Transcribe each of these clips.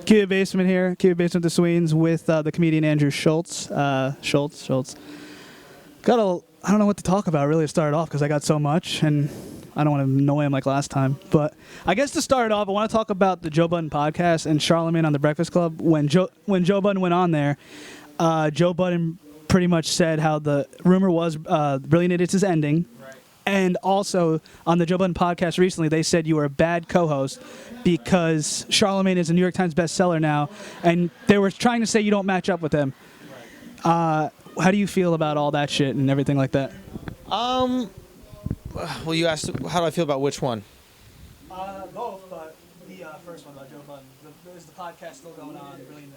KeepItBasement here. KeepItBasement the Sweens with the comedian Andrew Schulz. Schulz. I don't know what to talk about really to start off because I got so much and I don't want to annoy him like last time. But I guess to start off, I want to talk about the Joe Budden podcast and Charlamagne on the Breakfast Club. When Joe Budden went on there, Joe Budden pretty much said how the rumor was Brilliant Idiots is ending. Right. And also on the Joe Budden podcast recently, they said you were a bad co-host because Charlamagne is a New York Times bestseller now, and they were trying to say you don't match up with him. Right. How do you feel about all that shit and everything like that? Well, you asked how do I feel about which one? Both, but the first one about Joe Budden. Is the podcast still going on? Brilliant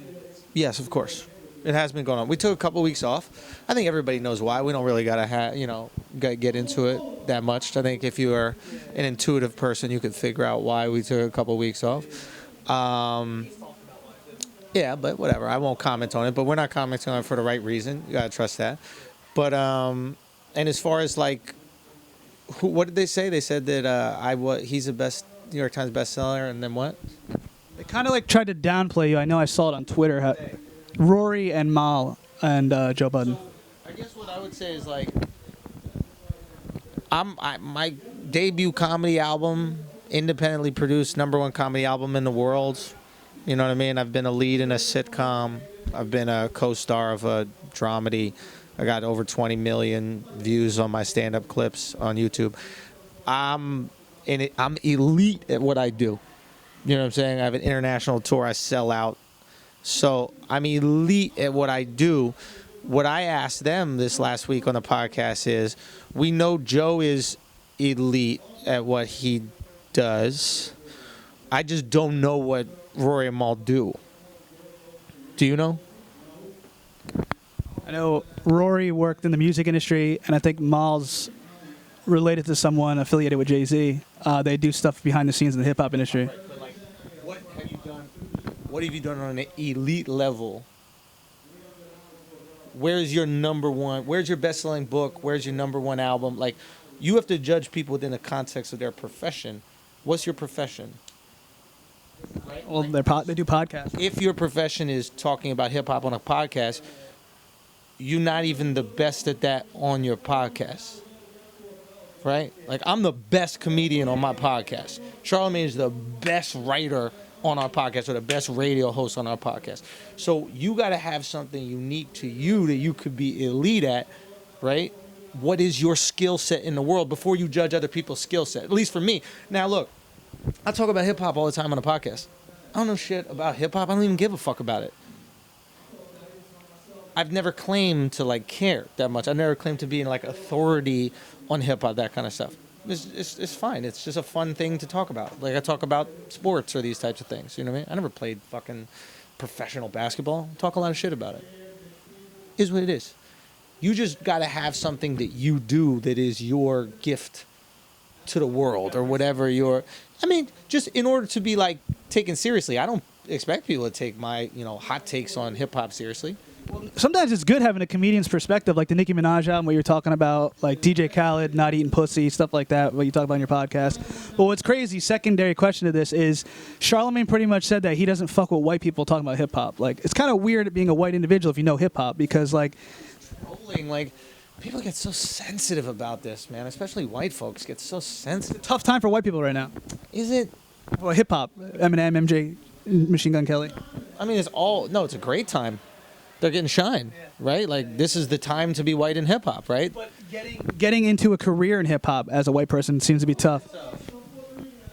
Idiots? Yes, of course. It has been going on. We took a couple weeks off. I think everybody knows why. We don't really gotta get into it that much. I think if you are an intuitive person, you could figure out why we took a couple weeks off. Yeah, but whatever. I won't comment on it. But we're not commenting on it for the right reason. You gotta trust that. But and as far as like, what did they say? They said that he's the best New York Times bestseller, and then what? They kind of like tried to downplay you. I know I saw it on Twitter. Rory and Mal and Joe Budden. I guess what I would say is like, my debut comedy album, independently produced #1 comedy album in the world. You know what I mean? I've been a lead in a sitcom. I've been a co-star of a dramedy. I got over 20 million views on my stand-up clips on YouTube. I'm elite at what I do. You know what I'm saying? I have an international tour. I sell out. So I'm elite at what I do. What I asked them this last week on the podcast is, we know Joe is elite at what he does. I just don't know what Rory and Mal do. Do you know? I know Rory worked in the music industry, and I think Mal's related to someone affiliated with Jay-Z. They do stuff behind the scenes in the hip-hop industry. Right, but like, what have you done? What have you done on an elite level? Where's your #1? Where's your best-selling book? Where's your #1 album? Like, you have to judge people within the context of their profession. What's your profession? Right? Well, they do podcasts. If your profession is talking about hip-hop on a podcast, you're not even the best at that on your podcast. Right? Like, I'm the best comedian on my podcast. Charlamagne is the best writer on our podcast, or the best radio host on our podcast. So you got to have something unique to you that you could be elite at, right? What is your skill set in the world before you judge other people's skill set? At least for me. Now, look, I talk about hip-hop all the time on a podcast. I don't know shit about hip-hop. I don't even give a fuck about it. I've never claimed to, like, care that much. I've never claimed to be, like, authority on hip-hop, that kind of stuff. It's fine. It's just a fun thing to talk about. Like, I talk about sports or these types of things. You know what I mean? I never played fucking professional basketball. Talk a lot of shit about it. Is what it is. You just got to have something that you do that is your gift to the world, or whatever your... I mean, just in order to be, like, taken seriously. I don't expect people to take my, hot takes on hip-hop seriously. Well, sometimes it's good having a comedian's perspective, like the Nicki Minaj album, what you're talking about, like DJ Khaled, not eating pussy, stuff like that, what you talk about in your podcast. But what's crazy, secondary question to this is, Charlamagne pretty much said that he doesn't fuck with white people talking about hip-hop. Like, it's kind of weird being a white individual if you know hip-hop, because, like... Like, people get so sensitive about this, man. Especially white folks get so sensitive. It's a tough time for white people right now. Is it? Well, hip-hop, Eminem, MJ, Machine Gun Kelly. I mean, it's a great time. They're getting shine, right? Like, this is the time to be white in hip-hop, right? But getting into a career in hip-hop as a white person seems to be tough.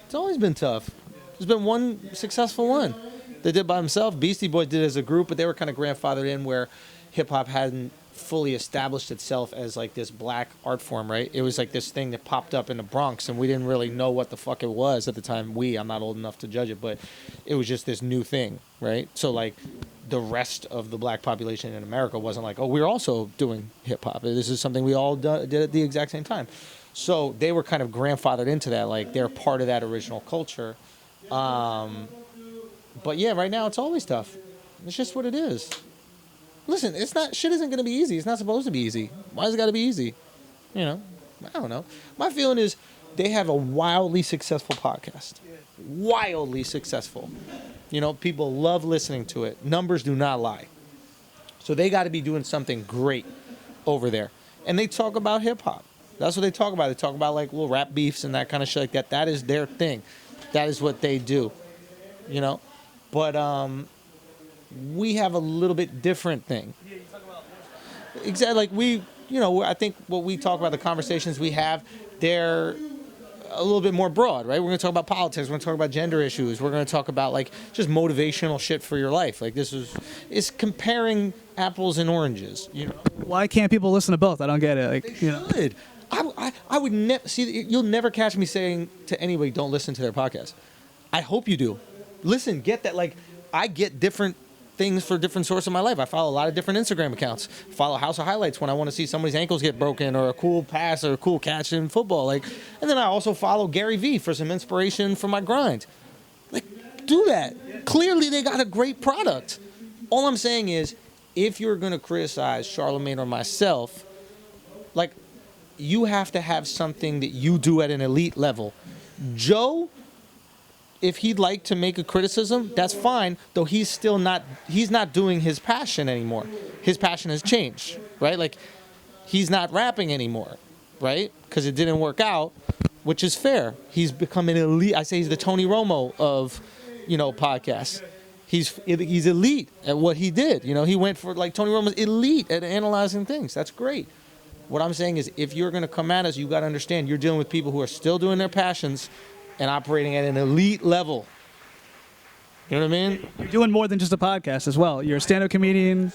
It's always been tough. There's been one successful one. They did by themselves. Beastie Boys did it as a group, but they were kind of grandfathered in where hip-hop hadn't fully established itself as, like, this black art form, right? It was like this thing that popped up in the Bronx, and we didn't really know what the fuck it was at the time. I'm not old enough to judge it, but it was just this new thing, right? So, like, the rest of the black population in America wasn't like, oh, we're also doing hip-hop. This is something we all did at the exact same time. So they were kind of grandfathered into that. Like, they're part of that original culture. But, yeah, right now it's always tough. It's just what it is. Listen, shit isn't going to be easy. It's not supposed to be easy. Why has it got to be easy? I don't know. My feeling is they have a wildly successful podcast. Wildly successful. You know, people love listening to it. Numbers do not lie. So they got to be doing something great over there. And they talk about hip hop. That's what they talk about. They talk about like little rap beefs and that kind of shit like that. That is their thing. That is what they do. You know? But we have a little bit different thing. Exactly. Like we, you know, I think what we talk about, the conversations we have, they're a little bit more broad, right? We're going to talk about politics. We're going to talk about gender issues. We're going to talk about like just motivational shit for your life. Like it's comparing apples and oranges. You know, Why can't people listen to both? I don't get it. Like, they should. I would never see. You'll never catch me saying to anybody, "Don't listen to their podcast." I hope you do. Listen, get that. Like I get different things for different sources of my life. I follow a lot of different Instagram accounts. Follow House of Highlights when I want to see somebody's ankles get broken or a cool pass or a cool catch in football. Like, and then I also follow Gary Vee for some inspiration for my grind. Like, do that. Clearly, they got a great product. All I'm saying is, if you're going to criticize Charlemagne or myself, like, you have to have something that you do at an elite level. Joe, if he'd like to make a criticism, that's fine, though he's not doing his passion anymore. His passion has changed, right? Like, he's not rapping anymore, right? Because it didn't work out, which is fair. He's become an elite. I say he's the Tony Romo of, you know, podcasts. He's elite at what he did. You know, he went for, like, Tony Romo's elite at analyzing things. That's great. What I'm saying is, if you're going to come at us, you got to understand you're dealing with people who are still doing their passions and operating at an elite level. You know what I mean? You're doing more than just a podcast as well. You're a stand-up comedian.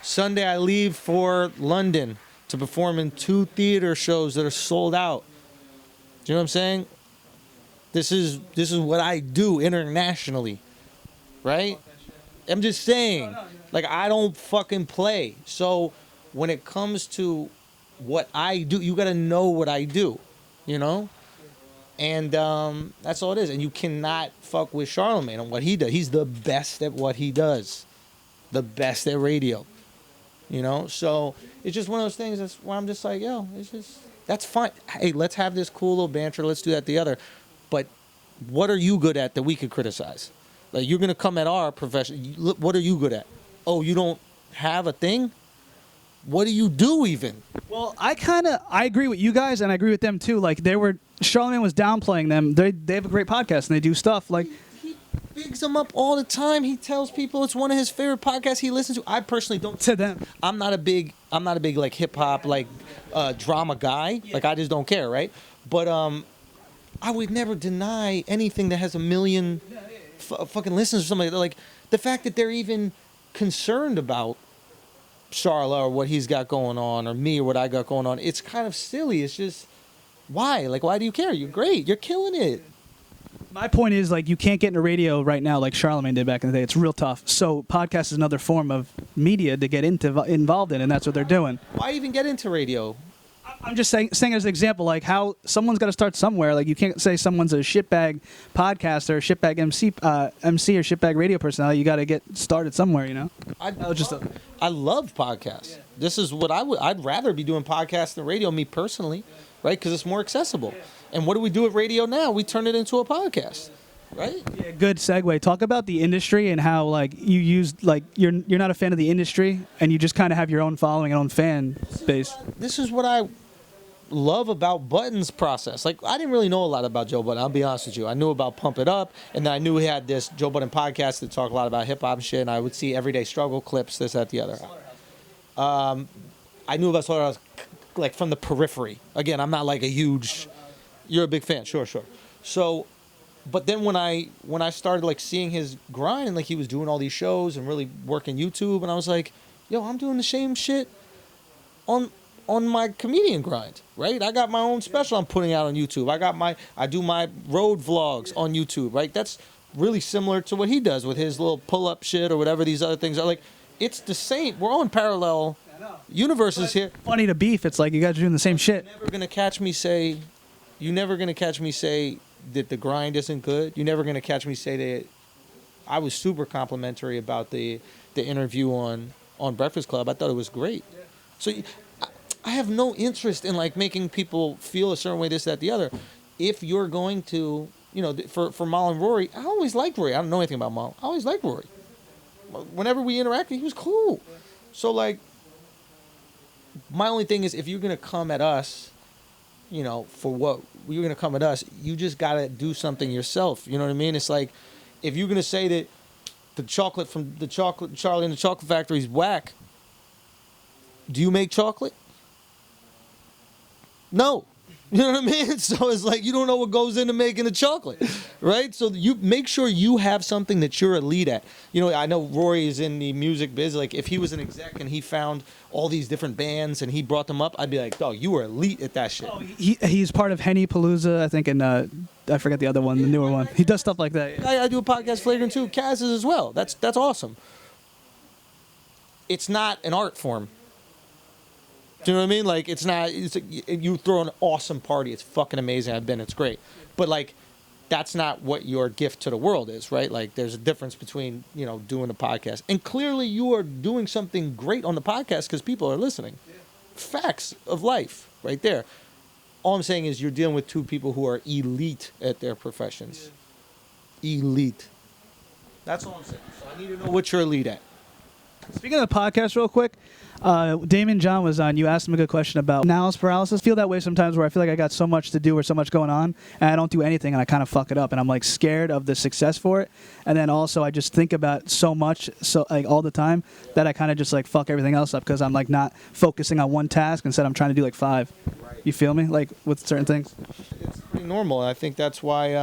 Sunday I leave for London to perform in 2 theater shows that are sold out. Do you know what I'm saying? This is what I do internationally, right? I'm just saying, like, I don't fucking play. So when it comes to what I do, you got to know what I do, you know? And that's all it is. And you cannot fuck with Charlemagne on what he does. He's the best at what he does. The best at radio. You know? So it's just one of those things that's why I'm just like, yo, it's just, that's fine. Hey, let's have this cool little banter. Let's do that, the other. But what are you good at that we could criticize? Like, you're going to come at our profession. What are you good at? Oh, you don't have a thing? What do you do even? Well, I agree with you guys, and I agree with them too. Like, Charlemagne was downplaying them. They have a great podcast, and they do stuff like. He bigs them up all the time. He tells people it's one of his favorite podcasts he listens to. I personally don't. To them. I'm not a big like hip hop like drama guy. Yeah. Like, I just don't care, right? But I would never deny anything that has a million fucking listeners or something. Like, the fact that they're even concerned about Charla or what he's got going on, or me or what I got going on, it's kind of silly. It's just, why? Like, why do you care? You're great. You're killing it. My point is, like, you can't get into radio right now like Charlemagne did back in the day. It's real tough. So podcast is another form of media to get involved in, and that's what they're doing. Why even get into radio? I'm just saying as an example, like, how someone's got to start somewhere. Like, you can't say someone's a shitbag podcaster, or shitbag MC or shitbag radio personality. You got to get started somewhere, you know? I love podcasts. Yeah. This is what I'd rather be doing podcasts than radio, me personally, right? Because it's more accessible. Yeah. And what do we do with radio now? We turn it into a podcast, right? Yeah, good segue. Talk about the industry and how, like, you use, like, you're not a fan of the industry, and you just kind of have your own following and own fan base. This is what I love about Budden's process. Like, I didn't really know a lot about Joe Budden, I'll be honest with you. I knew about Pump It Up, and then I knew he had this Joe Budden podcast that talked a lot about hip-hop and shit, and I would see Everyday Struggle clips, this, that, the other. I knew about Slaughterhouse, like, from the periphery. Again, I'm not like a huge... You're a big fan, sure. So, but then when I started, like, seeing his grind, and, like, he was doing all these shows and really working YouTube, and I was like, yo, I'm doing the same shit on my comedian grind, right? I got my own special I'm putting out on YouTube. I do my road vlogs on YouTube, right? That's really similar to what he does with his little pull-up shit or whatever these other things are. Like, it's the same. We're all in parallel universes here. Funny to beef. It's like you guys are doing the same shit. You're never gonna catch me say that the grind isn't good. You're never gonna catch me say that I was super complimentary about the interview on Breakfast Club. I thought it was great. So I have no interest in, like, making people feel a certain way, this, that, the other. if you're going to, for Mal and Rory, I always liked Rory. I don't know anything about Mal. I always liked Rory. Whenever we interacted, he was cool. So, like, my only thing is, if you're going to come at us, for what you're going to come at us, you just got to do something yourself. You know what I mean? It's like, if you're going to say that the chocolate from Charlie and the Chocolate Factory is whack, do you make chocolate? No. You know what I mean? So it's like, you don't know what goes into making a chocolate, right? So you make sure you have something that you're elite at. I know Rory is in the music biz. Like, if he was an exec and he found all these different bands and he brought them up, I'd be like, dog, you were elite at that shit. Oh, he's part of Henny Palooza, I think, and I forget the other one, the newer one. He does stuff like that. Yeah. I do a podcast, Flagrant 2. Kaz is as well. That's awesome. It's not an art form. Do you know what I mean? Like, it's not, you throw an awesome party. It's fucking amazing. I've been, it's great. But, like, that's not what your gift to the world is, right? Like, there's a difference between, doing a podcast. And clearly you are doing something great on the podcast because people are listening. Yeah. Facts of life right there. All I'm saying is you're dealing with two people who are elite at their professions. Yeah. Elite. That's all I'm saying. So I need to know what you're elite at. Speaking of the podcast real quick, Damon John was on. You asked him a good question about analysis paralysis. I feel that way sometimes where I feel like I got so much to do or so much going on and I don't do anything and I kind of fuck it up and I'm like scared of the success for it. And then also I just think about so much like all the time that I kind of just like fuck everything else up because I'm like not focusing on one task. Instead I'm trying to do like 5. Right. You feel me? Like with certain things. It's pretty normal. And I think that's why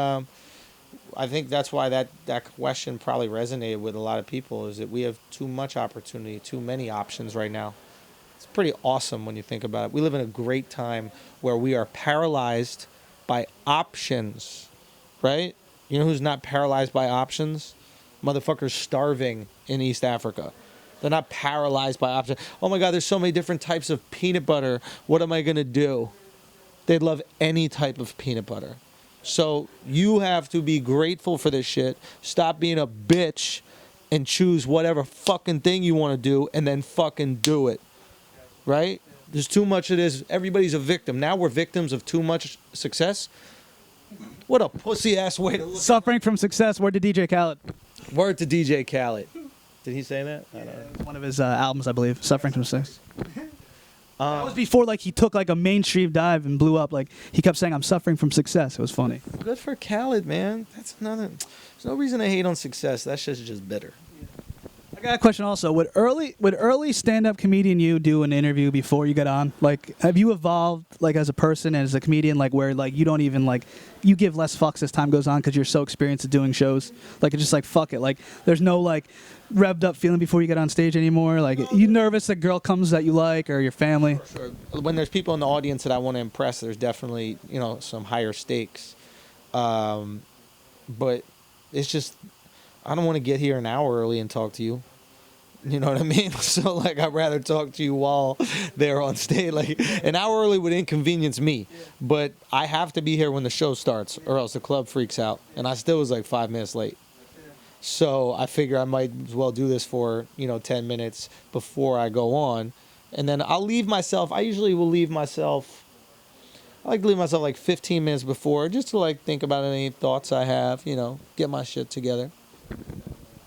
that question probably resonated with a lot of people, is that we have too much opportunity, too many options right now. It's pretty awesome when you think about it. We live in a great time where we are paralyzed by options, right? You know who's not paralyzed by options? Motherfuckers starving in East Africa. They're not paralyzed by options. Oh my God, there's so many different types of peanut butter. What am I going to do? They'd love any type of peanut butter. So you have to be grateful for this shit. Stop being a bitch and choose whatever fucking thing you want to do and then fucking do it. Right? There's too much of this. Everybody's a victim. Now we're victims of too much success. What a pussy ass way to look. Suffering from success. Word to DJ Khaled. Word to DJ Khaled. Did he say that? I don't know. It was one of his albums, I believe. Suffering from success. That was before like he took like a mainstream dive and blew up. Like he kept saying, "I'm suffering from success." It was funny. Good for Khaled, man. That's another. There's no reason to hate on success. That shit's just bitter. I got a question also. Would early stand-up comedian you do an interview before you get on? Like, have you evolved like as a person and as a comedian, like where like you don't even like you give less fucks as time goes on because you're so experienced at doing shows? Like it's just like fuck it. Like there's no like revved up feeling before you get on stage anymore. Like you nervous a girl comes that you like or your family? Sure. When there's people in the audience that I want to impress, there's definitely some higher stakes. But it's just I don't want to get here an hour early and talk to you. You know what I mean? So, like, I'd rather talk to you while they're on stage. Like, an hour early would inconvenience me. but I have to be here when the show starts or else the club freaks out. And I still was like 5 minutes late. So I figure I might as well do this for, 10 minutes before I go on. And then I'll leave myself. I usually will leave myself. I like to leave myself like 15 minutes before just to like think about any thoughts I have, get my shit together.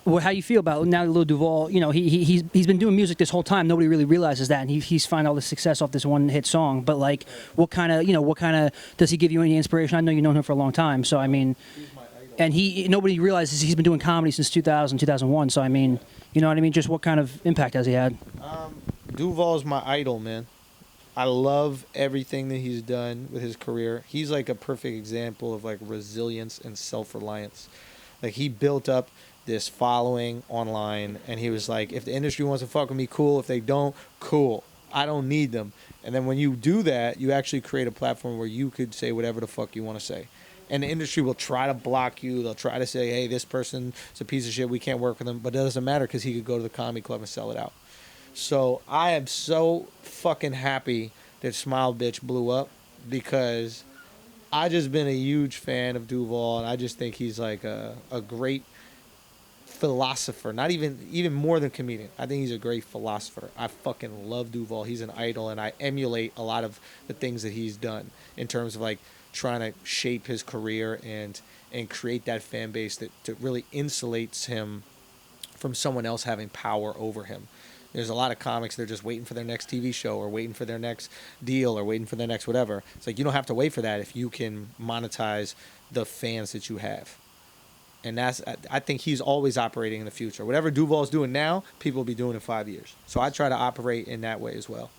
Well, how you feel about now Lil Duval? He's been doing music this whole time. Nobody really realizes that, and he's found all the success off this one hit song. But like, what kind of does he give you any inspiration? I know you've known him for a long time, so I mean, and nobody realizes he's been doing comedy since 2000, 2001. So I mean, you know what I mean? Just what kind of impact has he had? Duval's my idol, man. I love everything that he's done with his career. He's like a perfect example of like resilience and self-reliance. Like he built up this following online, and he was like, if the industry wants to fuck with me, cool. If they don't, cool. I don't need them. And then when you do that, you actually create a platform where you could say whatever the fuck you want to say. And the industry will try to block you. They'll try to say, hey, this person's a piece of shit. We can't work with them. But it doesn't matter because he could go to the comedy club and sell it out. So I am so fucking happy that Smile Bitch blew up because I just been a huge fan of Duval, and I just think he's like a great philosopher, not even more than comedian. I think he's a great philosopher. I fucking love Duval. He's an idol, and I emulate a lot of the things that he's done in terms of like trying to shape his career and create that fan base that really insulates him from someone else having power over him. There's a lot of comics, they're just waiting for their next TV show or waiting for their next deal or waiting for their next whatever. It's like, you don't have to wait for that if you can monetize the fans that you have. And I think he's always operating in the future. Whatever Duval's doing now, people will be doing in 5 years. So I try to operate in that way as well.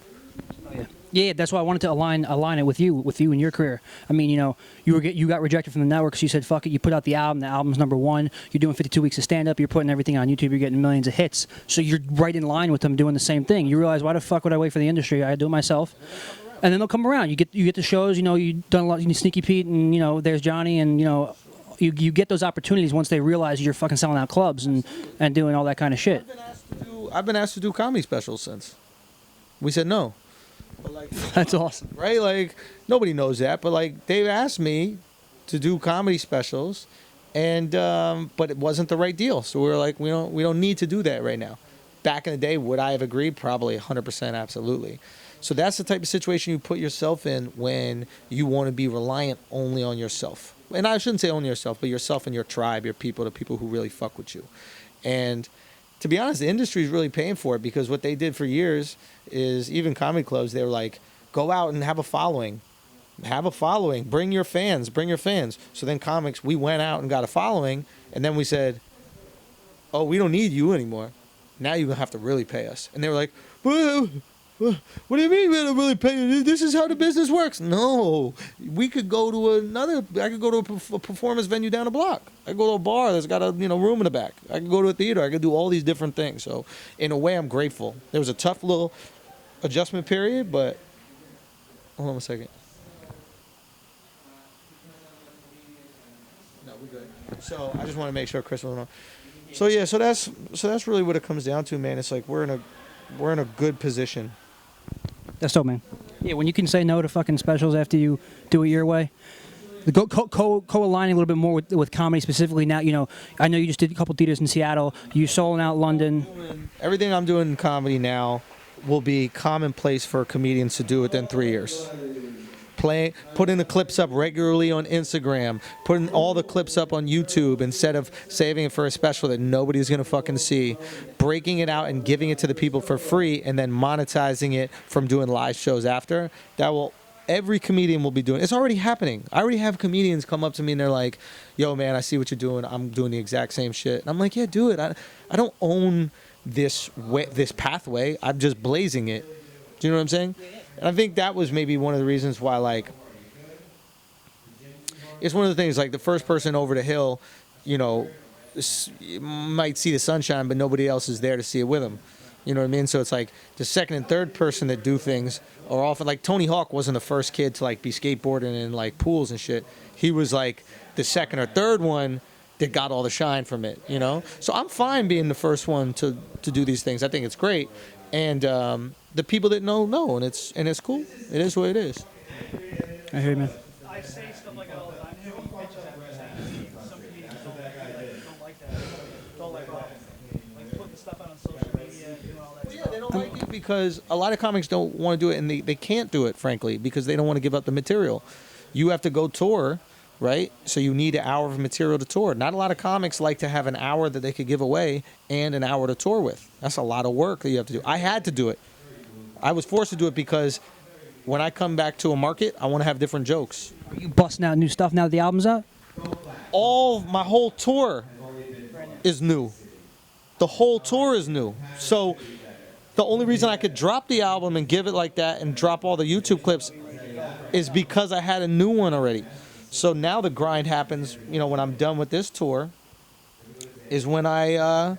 Yeah, that's why I wanted to align it with you and your career. I mean, you got rejected from the network because you said fuck it. You put out the album's #1. You're doing 52 weeks of stand up. You're putting everything on YouTube. You're getting millions of hits. So you're right in line with them doing the same thing. You realize, why the fuck would I wait for the industry? I do it myself. And then they'll come around. You get the shows. You've done a lot. Sneaky Pete and there's Johnny and you get those opportunities once they realize you're fucking selling out clubs and doing all that kind of shit. I've been asked to do comedy specials since. We said no. But like, that's awesome, right? Like, nobody knows that, but like, they've asked me to do comedy specials, and but it wasn't the right deal. So we were like, we don't need to do that right now. Back in the day, would I have agreed? Probably 100%, absolutely. So that's the type of situation you put yourself in when you want to be reliant only on yourself. And I shouldn't say only yourself, but yourself and your tribe, your people, the people who really fuck with you. And to be honest, the industry is really paying for it, because what they did for years is, even comedy clubs, they were like, go out and have a following. Bring your fans. So then comics, we went out and got a following, and then we said, oh, we don't need you anymore. Now you're going to have to really pay us. And they were like, well, what do you mean we don't really pay you? This is how the business works. No, I could go to a performance venue down the block. I could go to a bar that's got a room in the back. I could go to a theater. I could do all these different things. So in a way, I'm grateful. There was a tough little adjustment period, but hold on a second. No, we're good. So I just want to make sure Chris was on. So yeah, so that's really what it comes down to, man. It's like we're in a good position. That's dope, man. Yeah, when you can say no to fucking specials after you do it your way. Co-aligning a little bit more with comedy specifically now, I know you just did a couple theaters in Seattle. You sold out London. Everything I'm doing in comedy now will be commonplace for comedians to do within 3 years. Putting the clips up regularly on Instagram, putting all the clips up on YouTube instead of saving it for a special that nobody's gonna fucking see, breaking it out and giving it to the people for free, and then monetizing it from doing live shows after. Every comedian will be doing. It's already happening. I already have comedians come up to me and they're like, "Yo, man, I see what you're doing. I'm doing the exact same shit." And I'm like, "Yeah, do it. I don't own this pathway. I'm just blazing it." Do you know what I'm saying? And I think that was maybe one of the reasons why, like, it's one of the things, like, the first person over the hill, might see the sunshine, but nobody else is there to see it with them. You know what I mean? So it's like the second and third person that do things are often, like, Tony Hawk wasn't the first kid to, like, be skateboarding in, like, pools and shit. He was, like, the second or third one that got all the shine from it, So I'm fine being the first one to do these things. I think it's great. And the people that know, and it's cool. It is what it is. I hear you, man. I say stuff like that all the time. Some comedians don't like that. Don't like putting the stuff out on social media and doing all that stuff. Yeah, they don't like it because a lot of comics don't want to do it, and they can't do it, frankly, because they don't want to give up the material. You have to go tour, right? So you need an hour of material to tour. Not a lot of comics like to have an hour that they could give away and an hour to tour with. That's a lot of work that you have to do. I had to do it. I was forced to do it because when I come back to a market, I want to have different jokes. Are you busting out new stuff now that the album's out? My whole tour is new. The whole tour is new. So the only reason I could drop the album and give it like that and drop all the YouTube clips is because I had a new one already. So now the grind happens, when I'm done with this tour, is when I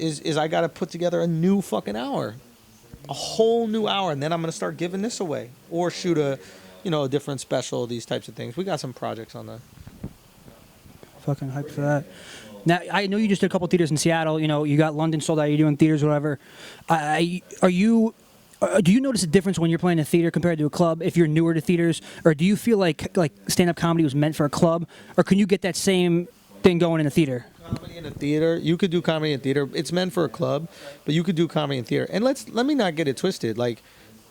I got to put together a new fucking hour. A whole new hour, and then I'm going to start giving this away or shoot a different special, these types of things. We got some projects on the fucking hyped for that. Now, I know you just did a couple theaters in Seattle. You got London sold out. You're doing theaters, whatever. Do you notice a difference when you're playing a theater compared to a club if you're newer to theaters, or do you feel like stand-up comedy was meant for a club, or can you get that same thing going in a theater? Comedy in a theater, you could do comedy in theater. It's meant for a club, but you could do comedy in theater. And let me not get it twisted. Like,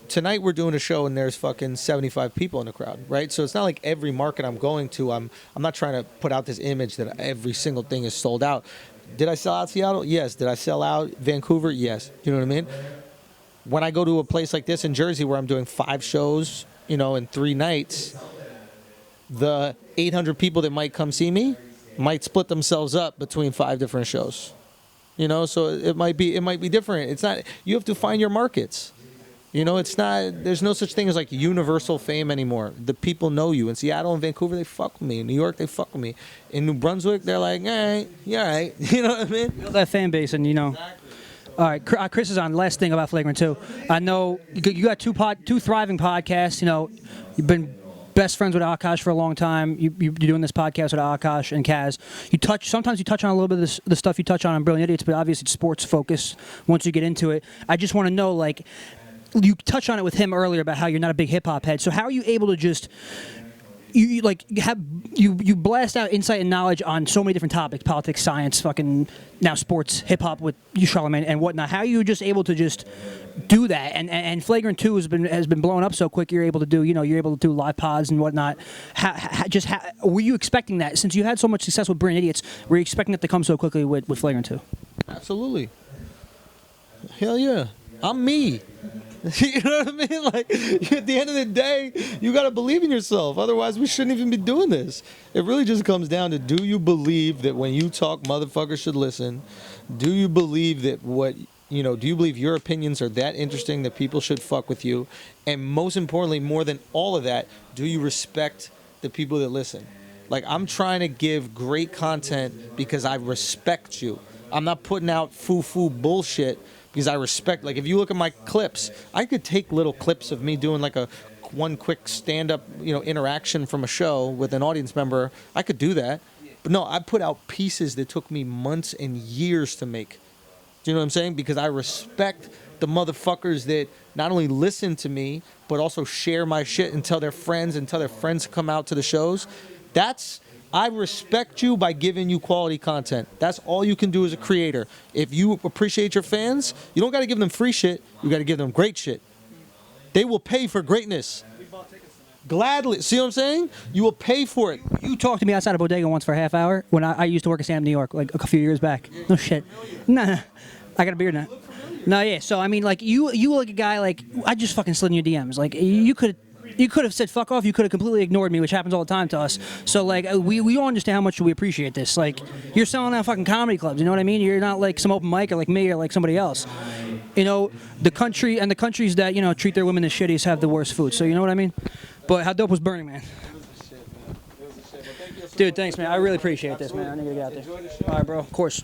tonight we're doing a show and there's fucking 75 people in the crowd, right? So it's not like every market I'm going to, I'm not trying to put out this image that every single thing is sold out. Did I sell out Seattle? Yes. Did I sell out Vancouver? Yes. You know what I mean? When I go to a place like this in Jersey where I'm doing 5 shows, you know, in 3 nights, the 800 people that might come see me might split themselves up between 5 different shows. You know, so it might be different. It's not, you have to find your markets. You know, it's not, there's no such thing as like universal fame anymore. The people know you. In Seattle and Vancouver, they fuck with me. In New York, they fuck with me. In New Brunswick, they're like, all right, yeah, all right. You know what I mean? Build that fan base, and you know. Exactly. All right, Chris is on. Last thing about Flagrant 2. I know you got two thriving podcasts. You know, you've been best friends with Akash for a long time. You're doing this podcast with Akash and Kaz. Sometimes you touch on a little bit of the stuff you touch on Brilliant Idiots, but obviously it's sports focused once you get into it. I just want to know, like, you touched on it with him earlier about how you're not a big hip hop head. So how are you able to just you blast out insight and knowledge on so many different topics: politics, science, fucking now sports, hip hop with you, Charlamagne, and whatnot. How are you just able to just do that? And Flagrant 2 has been blowing up so quick. You're able to do, you're able to do live pods and whatnot. Were you expecting that? Since you had so much success with Brilliant Idiots, were you expecting it to come so quickly with Flagrant 2? Absolutely. Hell yeah. I'm me. You know what I mean? Like, at the end of the day, you got to believe in yourself. Otherwise, we shouldn't even be doing this. It really just comes down to, do you believe that when you talk, motherfuckers should listen? Do you believe that do you believe your opinions are that interesting that people should fuck with you? And most importantly, more than all of that, do you respect the people that listen? Like, I'm trying to give great content because I respect you. I'm not putting out foo-foo bullshit because I respect, like, if you look at my clips, I could take little clips of me doing like one quick stand-up, interaction from a show with an audience member. I could do that. But no, I put out pieces that took me months and years to make. Do you know what I'm saying? Because I respect the motherfuckers that not only listen to me, but also share my shit and tell their friends come out to the shows. I respect you by giving you quality content. That's all you can do as a creator. If you appreciate your fans, you don't got to give them free shit. You got to give them great shit. They will pay for greatness. Gladly. See what I'm saying? You will pay for it. You talked to me outside of Bodega once for a half hour when I used to work at Sam New York, like a few years back. No shit. Nah. I got a beard now. No, yeah. So, I mean, like, you like a guy, like, I just fucking slid in your DMs. Like, you could have said fuck off. You could have completely ignored me, which happens all the time to us. So, like, we all understand how much we appreciate this. Like, you're selling out fucking comedy clubs. You know what I mean? You're not like some open mic or like me or like somebody else. You know, the countries that, treat their women as shitties have the worst food. So, you know what I mean? But how dope was Burning Man? Dude, thanks, man. I really appreciate this, man. I need to get out there. All right, bro. Of course.